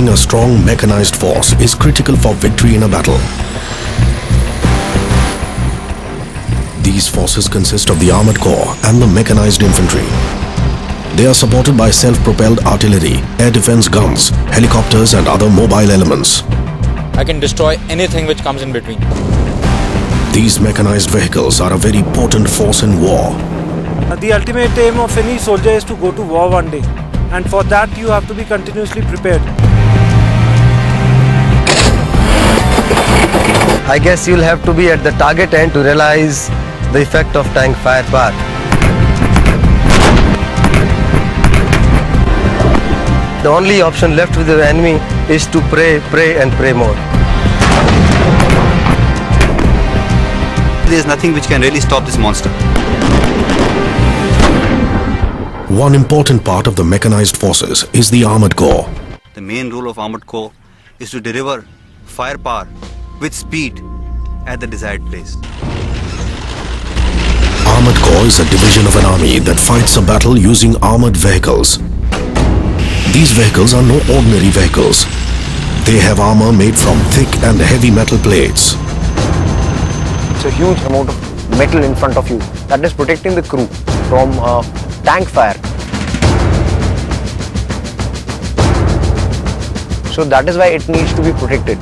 Having a strong mechanized force is critical for victory in a battle. These forces consist of the Armored Corps and the Mechanized Infantry. They are supported by self-propelled artillery, air defense guns, helicopters and other mobile elements. I can destroy anything which comes in between. These mechanized vehicles are a very potent force in war. The ultimate aim of any soldier is to go to war one day, and for that you have to be continuously prepared. I guess you'll have to be at the target end to realize the effect of tank firepower. The only option left with the enemy is to pray, pray and pray more. There is nothing which can really stop this monster. One important part of the mechanized forces is the Armored Corps. The main role of Armored Corps is to deliver firepower with speed at the desired place. Armored Corps is a division of an army that fights a battle using armored vehicles. These vehicles are no ordinary vehicles. They have armor made from thick and heavy metal plates. It's a huge amount of metal in front of you that is protecting the crew from tank fire. So that is why it needs to be protected.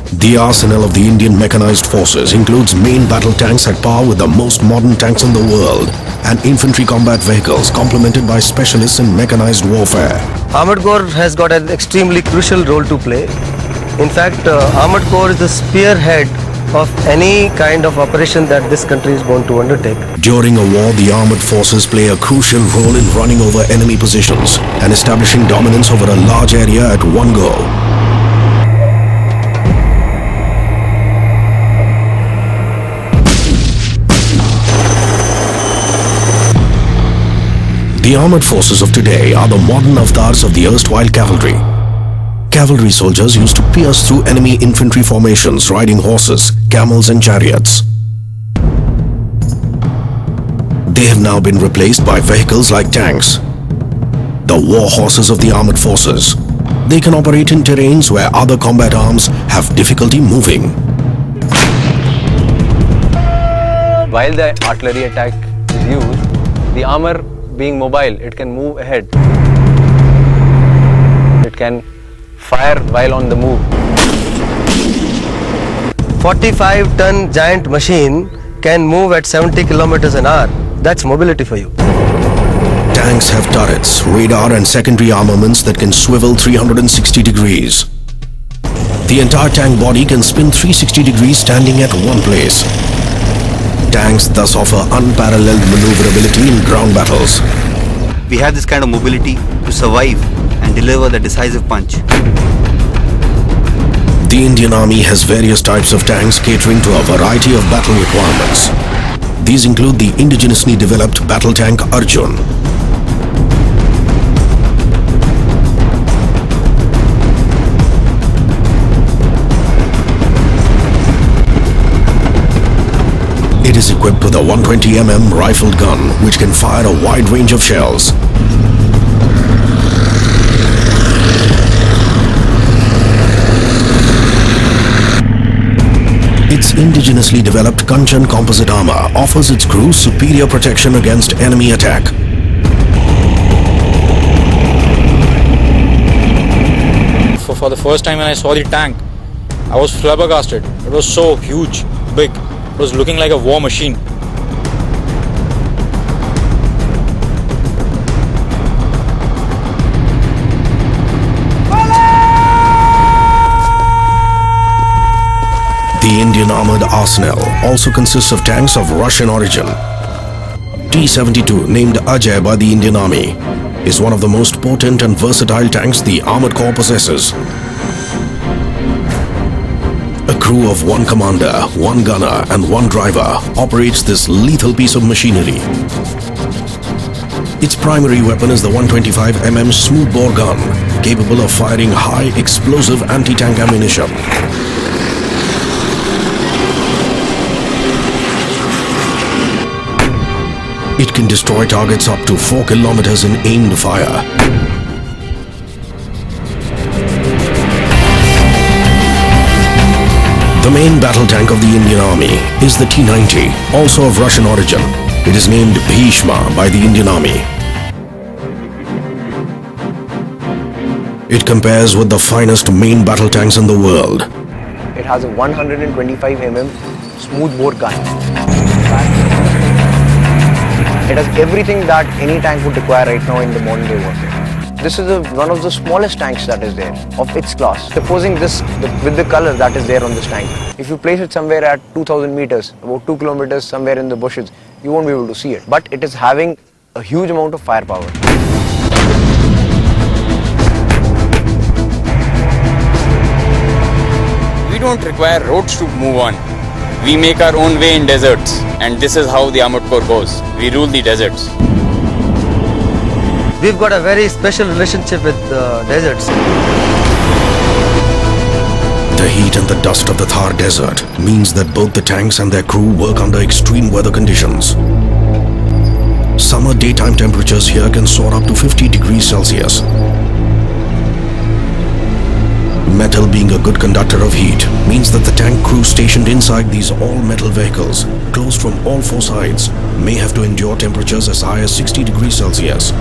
The arsenal of the Indian mechanized forces includes main battle tanks at par with the most modern tanks in the world and infantry combat vehicles complemented by specialists in mechanized warfare. Armored Corps has got an extremely crucial role to play. In fact, Armored Corps is the spearhead of any kind of operation that this country is going to undertake. During a war, the armored forces play a crucial role in running over enemy positions and establishing dominance over a large area at one go. The armored forces of today are the modern avatars of the erstwhile cavalry. Cavalry soldiers used to pierce through enemy infantry formations riding horses, camels and chariots. They have now been replaced by vehicles like tanks. The war horses of the armored forces. They can operate in terrains where other combat arms have difficulty moving. While the artillery attack is used, the armor being mobile, it can move ahead. It can fire while on the move. 45-ton giant machine can move at 70 kilometers an hour. That's mobility for you. Tanks have turrets, radar and secondary armaments that can swivel 360 degrees. The entire tank body can spin 360 degrees standing at one place. Tanks thus offer unparalleled maneuverability in ground battles. We have this kind of mobility to survive and deliver the decisive punch. The Indian Army has various types of tanks catering to a variety of battle requirements. These include the indigenously developed battle tank Arjun. It is equipped with a 120mm rifled gun which can fire a wide range of shells. Its indigenously developed Kanchan composite armor offers its crew superior protection against enemy attack. For the first time when I saw the tank, I was flabbergasted. It was so huge, big. It was looking like a war machine. The Indian armored arsenal also consists of tanks of Russian origin. T-72, named Ajay by the Indian Army, is one of the most potent and versatile tanks the Armored Corps possesses. A crew of one commander, one gunner and one driver operates this lethal piece of machinery. Its primary weapon is the 125mm smoothbore gun, capable of firing high explosive anti-tank ammunition. It can destroy targets up to 4 kilometers in aimed fire. The main battle tank of the Indian Army is the T-90, also of Russian origin. It is named Bhishma by the Indian Army. It compares with the finest main battle tanks in the world. It has a 125 mm smooth bore gun. It has everything that any tank would require right now in the modern day warfare. This is one of the smallest tanks that is there of its class. Supposing this with the color that is there on this tank, if you place it somewhere at 2000 meters, about 2 kilometers somewhere in the bushes, you won't be able to see it. But it is having a huge amount of firepower. We don't require roads to move on. We make our own way in deserts, and this is how the Armoured Corps goes. We rule the deserts. We've got a very special relationship with deserts. The heat and the dust of the Thar Desert means that both the tanks and their crew work under extreme weather conditions. Summer daytime temperatures here can soar up to 50 degrees Celsius. Metal being a good conductor of heat means that the tank crew stationed inside these all-metal vehicles, closed from all four sides, may have to endure temperatures as high as 60 degrees Celsius.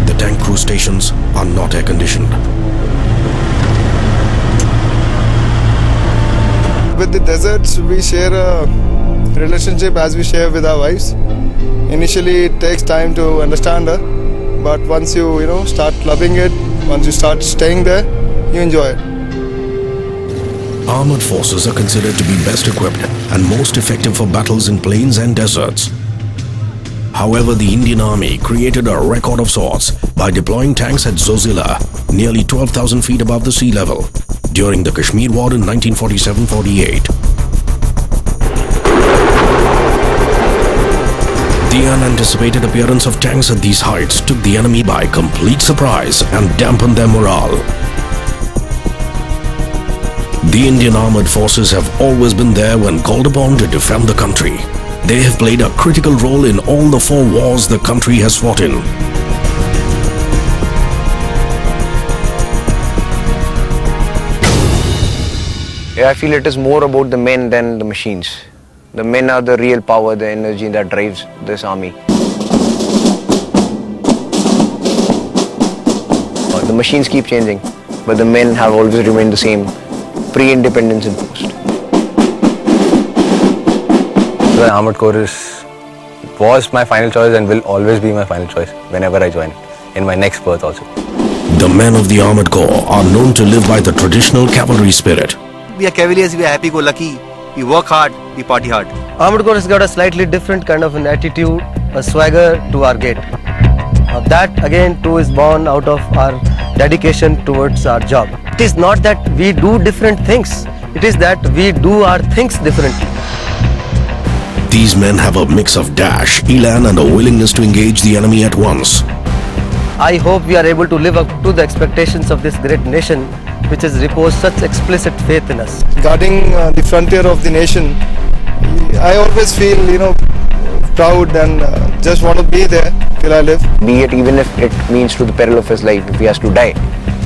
The tank crew stations are not air-conditioned. With the deserts, we share a relationship as we share with our wives. Initially, it takes time to understand her, but once you start loving it, once you start staying there, you enjoy it. Armored forces are considered to be best equipped and most effective for battles in plains and deserts. However, the Indian Army created a record of sorts by deploying tanks at Zozila, nearly 12,000 feet above the sea level, during the Kashmir War in 1947-48. The unanticipated appearance of tanks at these heights took the enemy by complete surprise and dampened their morale. The Indian armored forces have always been there when called upon to defend the country. They have played a critical role in all the 4 wars the country has fought in. Yeah, I feel it is more about the men than the machines. The men are the real power, the energy that drives this army. The machines keep changing, but the men have always remained the same, pre-independence in post. The Armoured Corps was my final choice and will always be my final choice whenever I join, in my next birth also. The men of the Armored Corps are known to live by the traditional cavalry spirit. We are cavaliers, we are happy-go-lucky, we work hard, we party hard. Armoured Corps has got a slightly different kind of an attitude, a swagger to our gait. That again too is born out of our dedication towards our job. It is not that we do different things, it is that we do our things differently. These men have a mix of dash, elan and a willingness to engage the enemy at once. I hope we are able to live up to the expectations of this great nation which has reposed such explicit faith in us. Guarding the frontier of the nation, I always feel proud and just want to be there till I live. Be it even if it means to the peril of his life, if he has to die.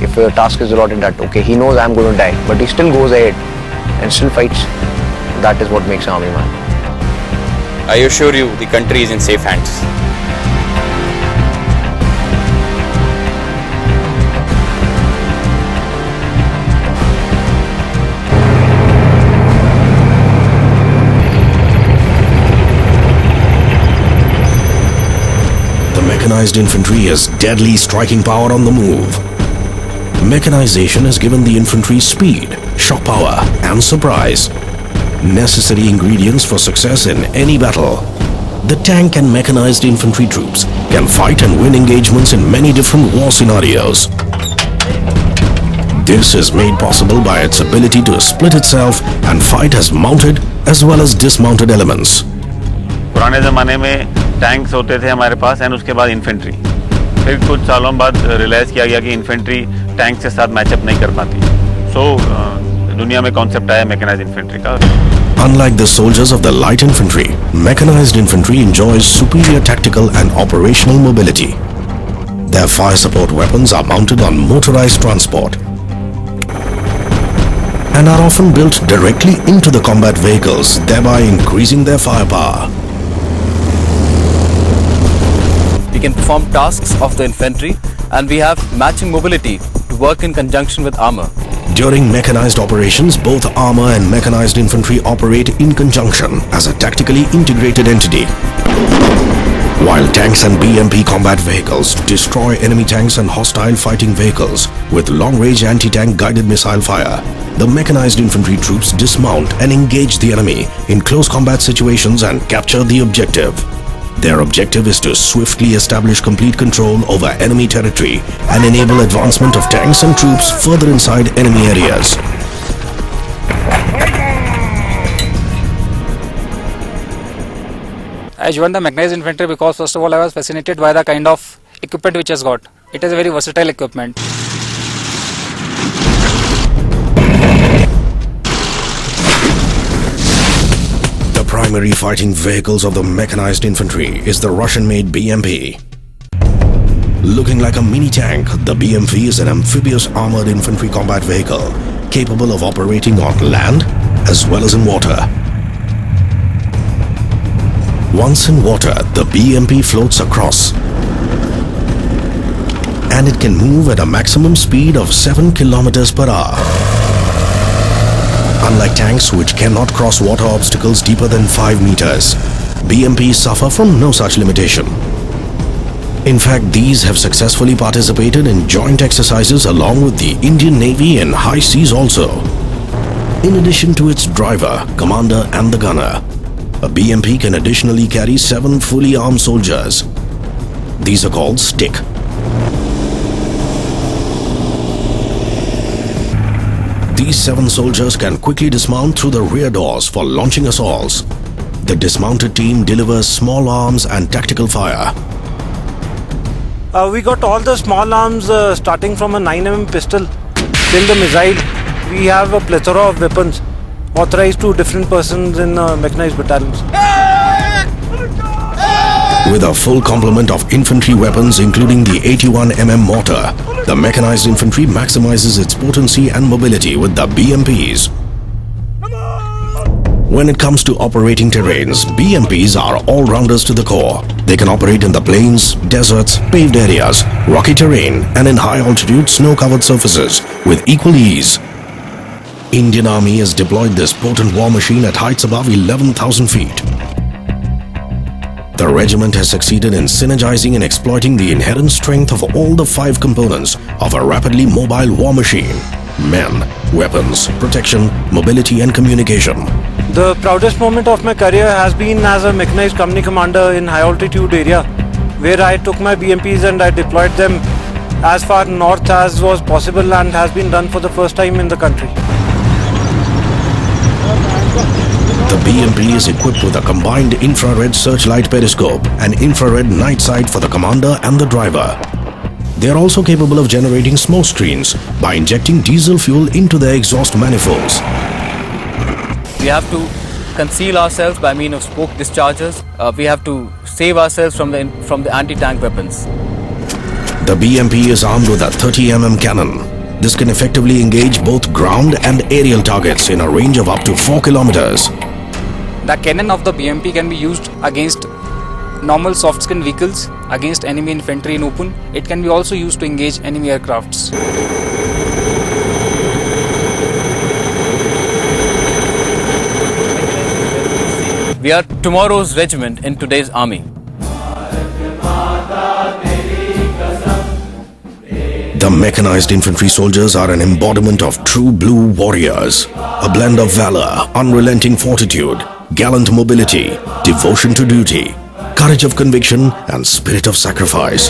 If a task is allotted that, okay, he knows I'm going to die, but he still goes ahead and still fights. That is what makes an army man. I assure you, the country is in safe hands. The mechanized infantry has deadly striking power on the move. Mechanization has given the infantry speed, shock power and surprise, necessary ingredients for success in any battle. The tank and mechanized infantry troops can fight and win engagements in many different war scenarios. This is made possible by its ability to split itself and fight as mounted as well as dismounted elements. पुराने ज़माने में tanks होते थे हमारे पास and उसके बाद infantry. फिर कुछ सालों बाद रियलाइज़ किया गया कि इन्फेंट्री टैंक्स के साथ मैचअप नहीं कर पाती. सो दुनिया में कॉन्सेप्ट आया मैकेनाइज्ड इन्फेंट्री का. Unlike the soldiers of the light infantry, mechanized infantry enjoys superior tactical and operational mobility. Their fire support weapons are mounted on motorized transport. and are often built directly into the combat vehicles, thereby increasing their firepower. We can perform tasks of the infantry, and we have matching mobility to work in conjunction with armor. During mechanized operations, both armor and mechanized infantry operate in conjunction as a tactically integrated entity. While tanks and BMP combat vehicles destroy enemy tanks and hostile fighting vehicles with long-range anti-tank guided missile fire, the mechanized infantry troops dismount and engage the enemy in close combat situations and capture the objective. Their objective is to swiftly establish complete control over enemy territory and enable advancement of tanks and troops further inside enemy areas. I joined the mechanized infantry because first of all I was fascinated by the kind of equipment which has got. It is a very versatile equipment. The primary fighting vehicles of the mechanized infantry is the Russian-made BMP. Looking like a mini tank, the BMP is an amphibious armored infantry combat vehicle capable of operating on land as well as in water. Once in water, the BMP floats across, and it can move at a maximum speed of 7 kilometers per hour. Unlike tanks which cannot cross water obstacles deeper than 5 meters, BMPs suffer from no such limitation. In fact, these have successfully participated in joint exercises along with the Indian Navy in high seas also. In addition to its driver, commander and the gunner, a BMP can additionally carry 7 fully armed soldiers. These are called stick. These 7 soldiers can quickly dismount through the rear doors for launching assaults. The dismounted team delivers small arms and tactical fire. We got all the small arms starting from a 9mm pistol till the missile. We have a plethora of weapons authorized to different persons in mechanized battalions. With a full complement of infantry weapons including the 81mm mortar, the mechanized infantry maximizes its potency and mobility with the BMPs. When it comes to operating terrains, BMPs are all-rounders to the core. They can operate in the plains, deserts, paved areas, rocky terrain and in high-altitude snow-covered surfaces with equal ease. Indian Army has deployed this potent war machine at heights above 11,000 feet. The regiment has succeeded in synergizing and exploiting the inherent strength of all the 5 components of a rapidly mobile war machine: men, weapons, protection, mobility and communication. The proudest moment of my career has been as a mechanized company commander in high altitude area, where I took my BMPs and I deployed them as far north as was possible and has been done for the first time in the country. The BMP is equipped with a combined infrared searchlight periscope and infrared night sight for the commander and the driver. They are also capable of generating smoke screens by injecting diesel fuel into their exhaust manifolds. We have to conceal ourselves by means of smoke dischargers. We have to save ourselves from the anti-tank weapons. The BMP is armed with a 30mm cannon. This can effectively engage both ground and aerial targets in a range of up to 4 kilometers. The cannon of the BMP can be used against normal soft-skin vehicles, against enemy infantry in open. It can be also used to engage enemy aircrafts. We are tomorrow's regiment in today's army. The mechanized infantry soldiers are an embodiment of true blue warriors, a blend of valor, unrelenting fortitude, gallant mobility, devotion to duty, courage of conviction and spirit of sacrifice.